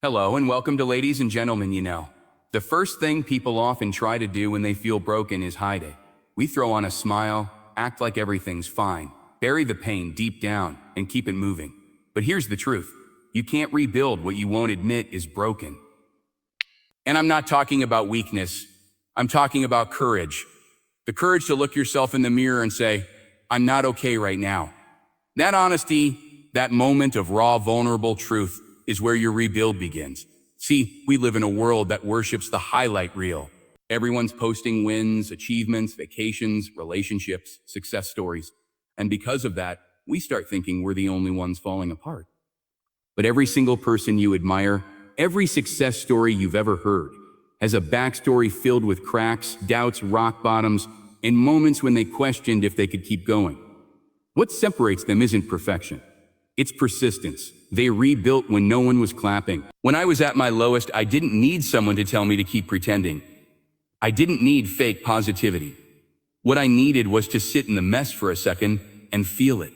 Hello and welcome to Ladies and Gentlemen. The first thing people often try to do when they feel broken is hide it. We throw on a smile, act like everything's fine, bury the pain deep down, and keep it moving. But here's the truth. You can't rebuild what you won't admit is broken. And I'm not talking about weakness. I'm talking about courage. The courage to look yourself in the mirror and say, I'm not okay right now. That honesty, that moment of raw, vulnerable truth, is where your rebuild begins. See, we live in a world that worships the highlight reel. Everyone's posting wins, achievements, vacations, relationships, success stories. And because of that, we start thinking we're the only ones falling apart. But every single person you admire, every success story you've ever heard, has a backstory filled with cracks, doubts, rock bottoms, and moments when they questioned if they could keep going. What separates them isn't perfection. It's persistence. They rebuilt when no one was clapping. When I was at my lowest, I didn't need someone to tell me to keep pretending. I didn't need fake positivity. What I needed was to sit in the mess for a second and feel it.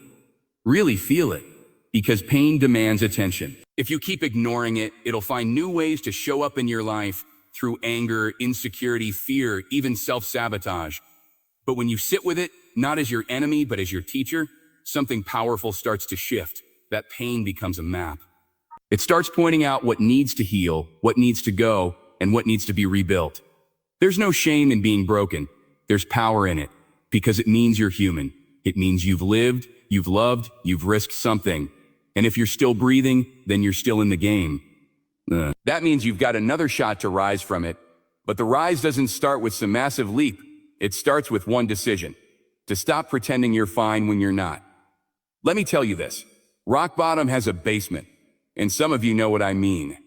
Really feel it. Because pain demands attention. If you keep ignoring it, it'll find new ways to show up in your life through anger, insecurity, fear, even self-sabotage. But when you sit with it, not as your enemy, but as your teacher, something powerful starts to shift. That pain becomes a map. It starts pointing out what needs to heal, what needs to go, and what needs to be rebuilt. There's no shame in being broken. There's power in it, because it means you're human. It means you've lived, you've loved, you've risked something. And if you're still breathing, then you're still in the game. That means you've got another shot to rise from it. But the rise doesn't start with some massive leap. It starts with one decision: to stop pretending you're fine when you're not. Let me tell you this. Rock bottom has a basement, and some of you know what I mean.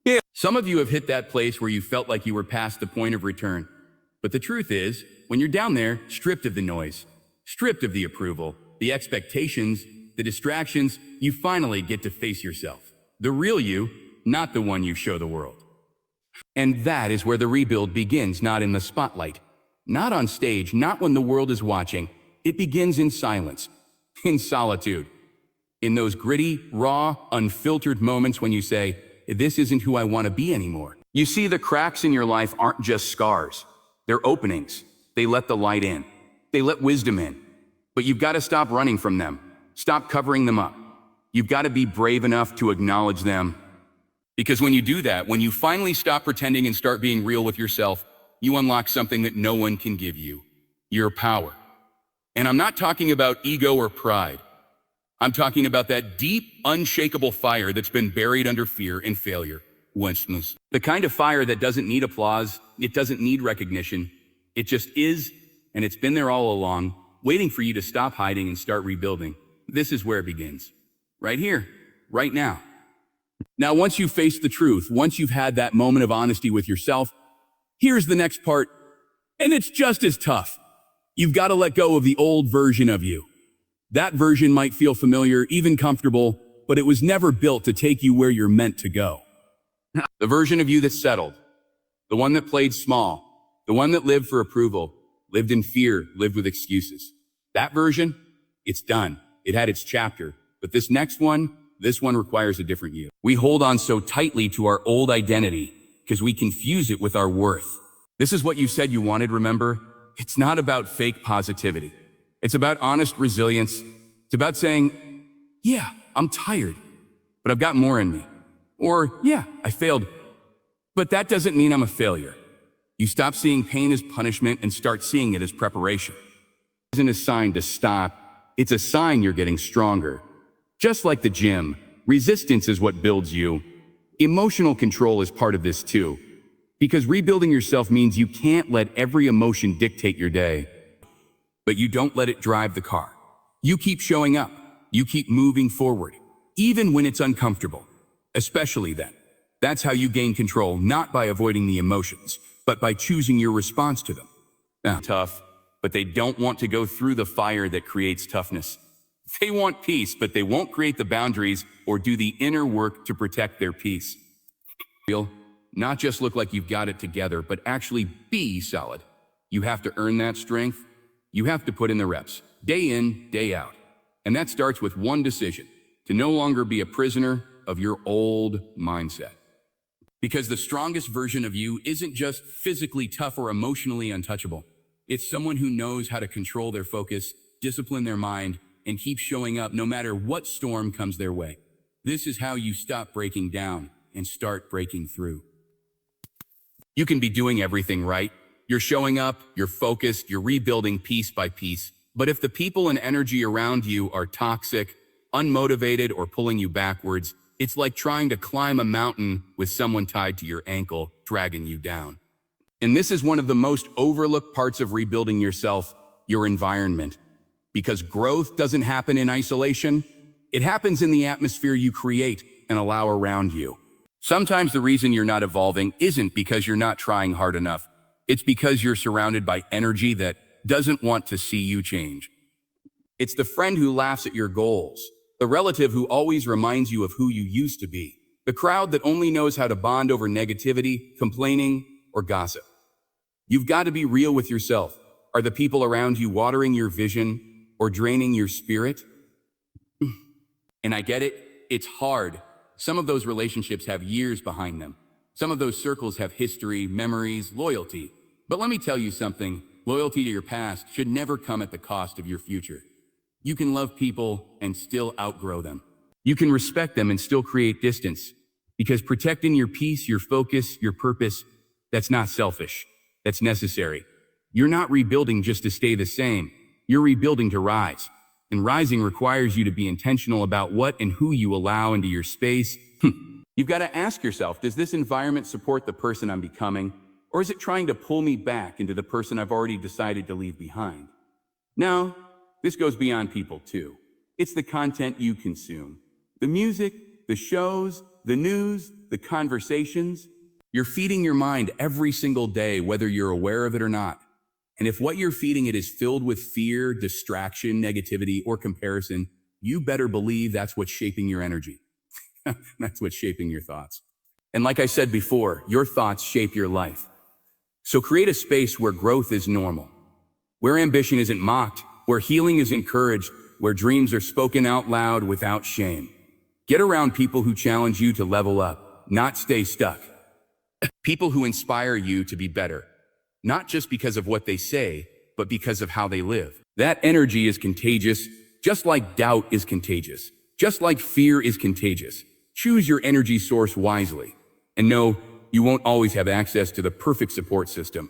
Yeah. Some of you have hit that place where you felt like you were past the point of return. But the truth is, when you're down there, stripped of the noise, stripped of the approval, the expectations, the distractions, you finally get to face yourself. The real you, not the one you show the world. And that is where the rebuild begins, not in the spotlight, not on stage, not when the world is watching. It begins in silence, in solitude. In those gritty, raw, unfiltered moments when you say, this isn't who I want to be anymore. You see, the cracks in your life aren't just scars. They're openings. They let the light in. They let wisdom in. But you've got to stop running from them. Stop covering them up. You've got to be brave enough to acknowledge them. Because when you do that, when you finally stop pretending and start being real with yourself, you unlock something that no one can give you: your power. And I'm not talking about ego or pride. I'm talking about that deep, unshakable fire that's been buried under fear and failure. The kind of fire that doesn't need applause, it doesn't need recognition. It just is, and it's been there all along, waiting for you to stop hiding and start rebuilding. This is where it begins. Right here, right now. Now, once you've faced the truth, once you've had that moment of honesty with yourself, here's the next part, and it's just as tough. You've got to let go of the old version of you. That version might feel familiar, even comfortable, but it was never built to take you where you're meant to go. The version of you that settled, the one that played small, the one that lived for approval, lived in fear, lived with excuses. That version, it's done. It had its chapter. But this one requires a different you. We hold on so tightly to our old identity because we confuse it with our worth. This is what you said you wanted, remember? It's not about fake positivity. It's about honest resilience. It's about saying, yeah, I'm tired, but I've got more in me. Or, yeah, I failed, but that doesn't mean I'm a failure. You stop seeing pain as punishment and start seeing it as preparation. It isn't a sign to stop. It's a sign you're getting stronger. Just like the gym, resistance is what builds you. Emotional control is part of this too. Because rebuilding yourself means you can't let every emotion dictate your day. But you don't let it drive the car. You keep showing up. You keep moving forward, even when it's uncomfortable. Especially then. That's how you gain control, not by avoiding the emotions, but by choosing your response to them. Tough, but they don't want to go through the fire that creates toughness. They want peace, but they won't create the boundaries or do the inner work to protect their peace. Not just look like you've got it together, but actually be solid. You have to earn that strength. You have to put in the reps, day in, day out. And that starts with one decision: to no longer be a prisoner of your old mindset. Because the strongest version of you isn't just physically tough or emotionally untouchable. It's someone who knows how to control their focus, discipline their mind, and keep showing up no matter what storm comes their way. This is how you stop breaking down and start breaking through. You can be doing everything right. You're showing up, you're focused, you're rebuilding piece by piece. But if the people and energy around you are toxic, unmotivated, or pulling you backwards, it's like trying to climb a mountain with someone tied to your ankle, dragging you down. And this is one of the most overlooked parts of rebuilding yourself, your environment. Because growth doesn't happen in isolation, it happens in the atmosphere you create and allow around you. Sometimes the reason you're not evolving isn't because you're not trying hard enough. It's because you're surrounded by energy that doesn't want to see you change. It's the friend who laughs at your goals, the relative who always reminds you of who you used to be, the crowd that only knows how to bond over negativity, complaining, or gossip. You've got to be real with yourself. Are the people around you watering your vision or draining your spirit? And I get it, it's hard. Some of those relationships have years behind them. Some of those circles have history, memories, loyalty. But let me tell you something, loyalty to your past should never come at the cost of your future. You can love people and still outgrow them. You can respect them and still create distance. Because protecting your peace, your focus, your purpose, that's not selfish. That's necessary. You're not rebuilding just to stay the same. You're rebuilding to rise. And rising requires you to be intentional about what and who you allow into your space. You've got to ask yourself, does this environment support the person I'm becoming? Or is it trying to pull me back into the person I've already decided to leave behind? No, this goes beyond people too. It's the content you consume. The music, the shows, the news, the conversations. You're feeding your mind every single day, whether you're aware of it or not. And if what you're feeding it is filled with fear, distraction, negativity, or comparison, you better believe that's what's shaping your energy. That's what's shaping your thoughts. And like I said before, your thoughts shape your life. So create a space where growth is normal, where ambition isn't mocked, where healing is encouraged, where dreams are spoken out loud without shame. Get around people who challenge you to level up, not stay stuck. People who inspire you to be better, not just because of what they say, but because of how they live. That energy is contagious, just like doubt is contagious, just like fear is contagious. Choose your energy source wisely. And no, you won't always have access to the perfect support system.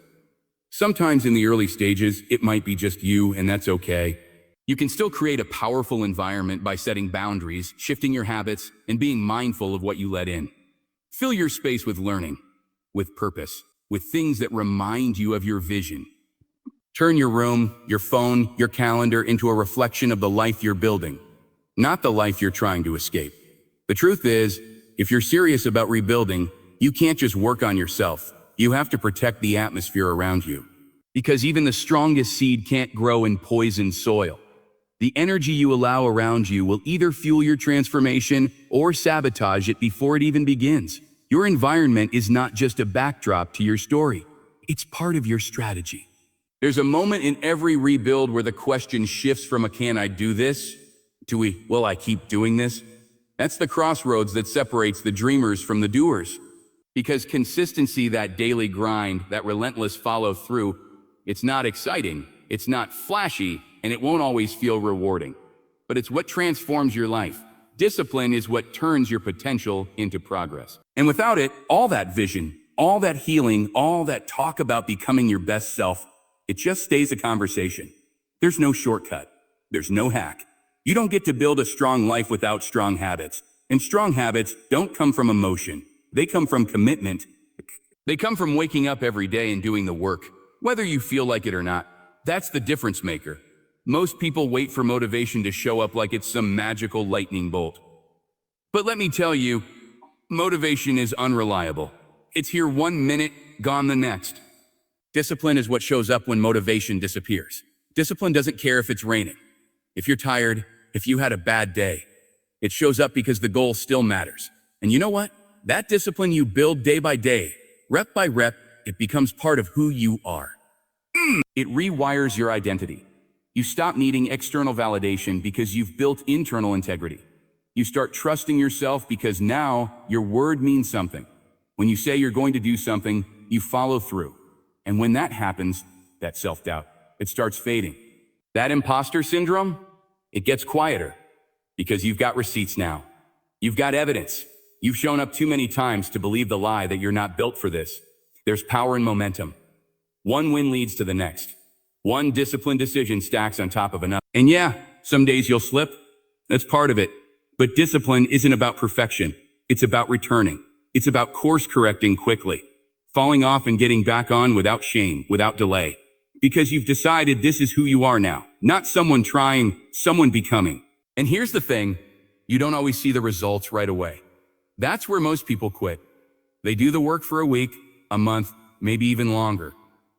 Sometimes in the early stages, it might be just you, and that's okay. You can still create a powerful environment by setting boundaries, shifting your habits, and being mindful of what you let in. Fill your space with learning, with purpose, with things that remind you of your vision. Turn your room, your phone, your calendar into a reflection of the life you're building, not the life you're trying to escape. The truth is, if you're serious about rebuilding, you can't just work on yourself. You have to protect the atmosphere around you. Because even the strongest seed can't grow in poisoned soil. The energy you allow around you will either fuel your transformation or sabotage it before it even begins. Your environment is not just a backdrop to your story. It's part of your strategy. There's a moment in every rebuild where the question shifts from a "can I do this?" to a "will I keep doing this?" That's the crossroads that separates the dreamers from the doers. Because consistency, that daily grind, that relentless follow through, it's not exciting, it's not flashy, and it won't always feel rewarding. But it's what transforms your life. Discipline is what turns your potential into progress. And without it, all that vision, all that healing, all that talk about becoming your best self, it just stays a conversation. There's no shortcut. There's no hack. You don't get to build a strong life without strong habits. And strong habits don't come from emotion. They come from commitment. They come from waking up every day and doing the work, whether you feel like it or not. That's the difference maker. Most people wait for motivation to show up like it's some magical lightning bolt. But let me tell you, motivation is unreliable. It's here one minute, gone the next. Discipline is what shows up when motivation disappears. Discipline doesn't care if it's raining, if you're tired, if you had a bad day. It shows up because the goal still matters. And you know what? That discipline you build day by day, rep by rep, it becomes part of who you are. It rewires your identity. You stop needing external validation because you've built internal integrity. You start trusting yourself because now your word means something. When you say you're going to do something, you follow through. And when that happens, that self-doubt, it starts fading. That imposter syndrome, it gets quieter because you've got receipts now. You've got evidence. You've shown up too many times to believe the lie that you're not built for this. There's power in momentum. One win leads to the next. One disciplined decision stacks on top of another. And yeah, some days you'll slip. That's part of it. But discipline isn't about perfection. It's about returning. It's about course correcting quickly, falling off and getting back on without shame, without delay. Because you've decided this is who you are now. Not someone trying, someone becoming. And here's the thing, you don't always see the results right away. That's where most people quit. They do the work for a week, a month, maybe even longer.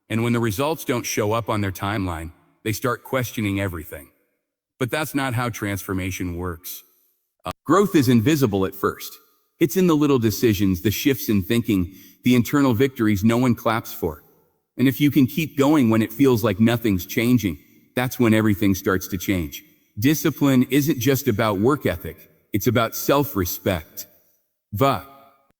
And when the results don't show up on their timeline, they start questioning everything. But that's not how transformation works. Growth is invisible at first. It's in the little decisions, the shifts in thinking, the internal victories no one claps for. And if you can keep going when it feels like nothing's changing, that's when everything starts to change. Discipline isn't just about work ethic. It's about self-respect.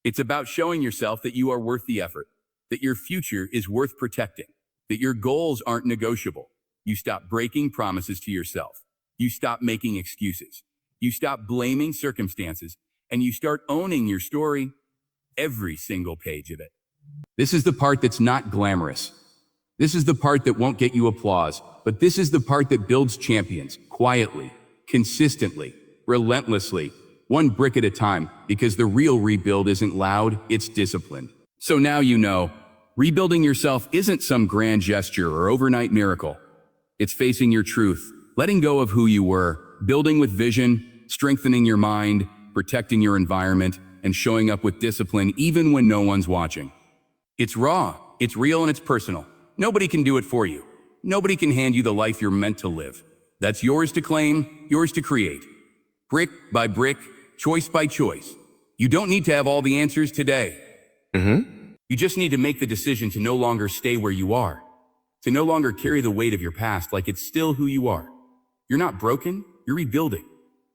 It's about showing yourself that you are worth the effort, that your future is worth protecting, that your goals aren't negotiable. You stop breaking promises to yourself. You stop making excuses. You stop blaming circumstances, and you start owning your story, every single page of it. This is the part that's not glamorous. This is the part that won't get you applause, but this is the part that builds champions, quietly, consistently, relentlessly, one brick at a time, because the real rebuild isn't loud, it's disciplined. So now you know, rebuilding yourself isn't some grand gesture or overnight miracle. It's facing your truth, letting go of who you were, building with vision, strengthening your mind, protecting your environment, and showing up with discipline even when no one's watching. It's raw, it's real, and it's personal. Nobody can do it for you. Nobody can hand you the life you're meant to live. That's yours to claim, yours to create. Brick by brick, choice by choice. You don't need to have all the answers today. You just need to make the decision to no longer stay where you are, to no longer carry the weight of your past like it's still who you are. You're not broken, you're rebuilding.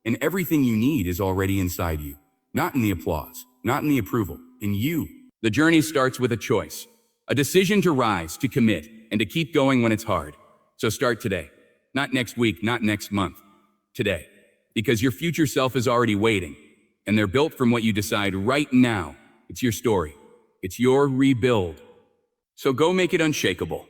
And everything you need is already inside you. Not in the applause, not in the approval, in you. The journey starts with a choice, a decision to rise, to commit, and to keep going when it's hard. So start today. Not next week, not next month. Today. Because your future self is already waiting, and they're built from what you decide right now. It's your story. It's your rebuild. So go make it unshakable.